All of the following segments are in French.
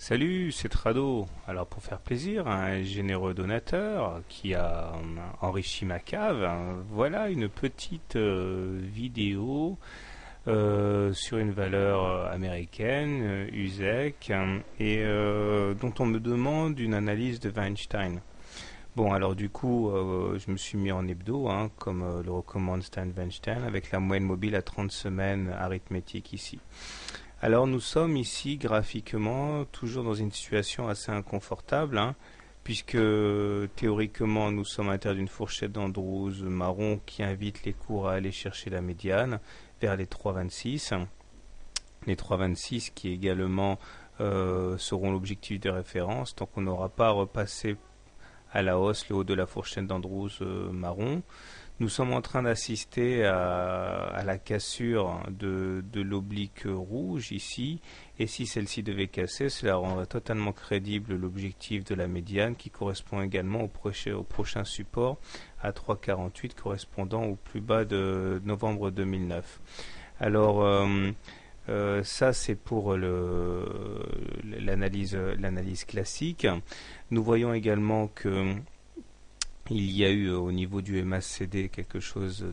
Salut, c'est Trado. Alors pour faire plaisir à un généreux donateur qui a enrichi ma cave, voilà une petite vidéo sur une valeur américaine, USEC, dont on me demande une analyse de Weinstein. Bon, alors du coup, je me suis mis en hebdo, comme le recommande Stan Weinstein, avec la moyenne mobile à 30 semaines arithmétique ici. Alors nous sommes ici graphiquement toujours dans une situation assez inconfortable, puisque théoriquement nous sommes à l'intérieur d'une fourchette d'Andrews marron qui invite les cours à aller chercher la médiane vers les 3,26. Les 3,26 qui également seront l'objectif de référence tant qu'on n'aura pas repassé à la hausse le haut de la fourchette d'Andrews marron. Nous sommes en train d'assister à la cassure de l'oblique rouge ici, et si celle-ci devait casser, cela rendrait totalement crédible l'objectif de la médiane qui correspond également au prochain support à 3,48 correspondant au plus bas de novembre 2009. Alors ça c'est pour l'analyse classique. Nous voyons également que il y a eu au niveau du MACD quelque chose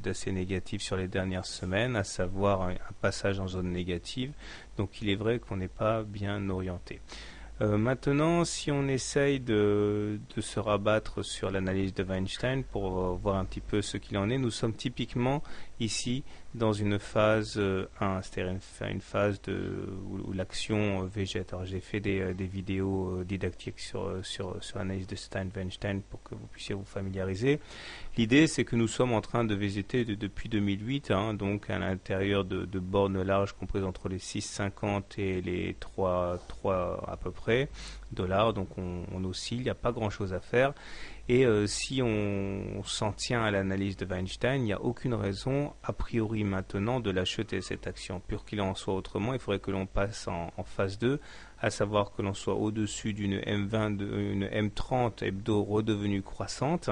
d'assez négatif sur les dernières semaines, à savoir un passage en zone négative. Donc il est vrai qu'on n'est pas bien orienté. Maintenant, si on essaye de se rabattre sur l'analyse de Weinstein pour voir un petit peu ce qu'il en est, nous sommes typiquement ici dans une phase 1, c'est-à-dire une phase où l'action végète. Alors j'ai fait des vidéos didactiques sur l'analyse de Stein-Weinstein pour que vous puissiez vous familiariser. L'idée, c'est que nous sommes en train de végéter depuis 2008, donc à l'intérieur de bornes larges comprises entre les 6,50 et les 3 à peu près dollars, donc on oscille, il n'y a pas grand chose à faire. Et si on s'en tient à l'analyse de Weinstein, il n'y a aucune raison, a priori maintenant, de l'acheter cette action. Pur qu'il en soit autrement, il faudrait que l'on passe en phase 2, à savoir que l'on soit au-dessus d'une M20, une M30 hebdo redevenue croissante,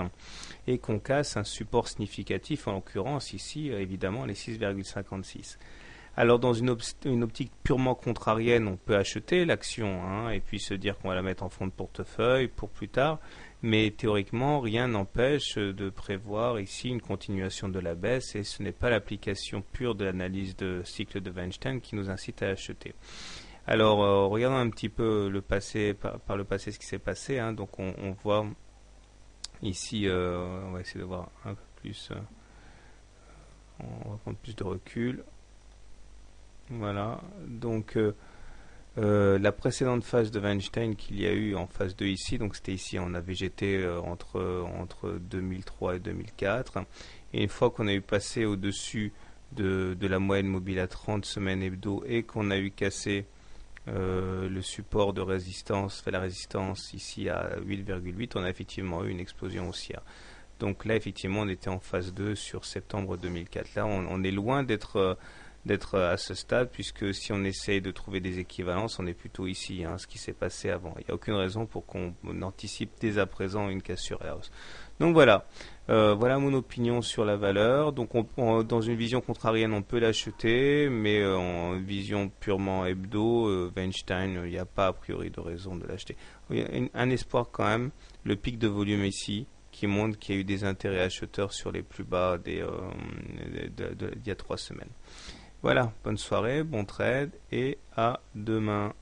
et qu'on casse un support significatif, en l'occurrence ici, évidemment, les 6,56. Alors dans une optique purement contrarienne, on peut acheter l'action et puis se dire qu'on va la mettre en fond de portefeuille pour plus tard. Mais théoriquement, rien n'empêche de prévoir ici une continuation de la baisse et ce n'est pas l'application pure de l'analyse de cycle de Weinstein qui nous incite à acheter. Alors, regardons un petit peu le passé, par le passé ce qui s'est passé. Donc on voit ici, on va essayer de voir un peu plus, on va prendre plus de recul. Voilà, donc la précédente phase de Weinstein qu'il y a eu en phase 2 ici, donc c'était ici, on a végété entre 2003 et 2004, et une fois qu'on a eu passé au-dessus de la moyenne mobile à 30 semaines hebdo et qu'on a eu cassé le support de résistance, la résistance ici à 8,8, on a effectivement eu une explosion haussière. Donc là, effectivement, on était en phase 2 sur septembre 2004. Là, on est loin d'être à ce stade, puisque si on essaye de trouver des équivalences, on est plutôt ici, ce qui s'est passé avant. Il n'y a aucune raison pour qu'on anticipe dès à présent une cassure à la hausse. Donc voilà, voilà mon opinion sur la valeur. Donc dans une vision contrarienne, on peut l'acheter, mais en vision purement hebdo, Weinstein, il n'y a pas a priori de raison de l'acheter. Il y a un espoir quand même, le pic de volume ici, qui montre qu'il y a eu des intérêts acheteurs sur les plus bas d'il y a 3 semaines. Voilà, bonne soirée, bon trade et à demain.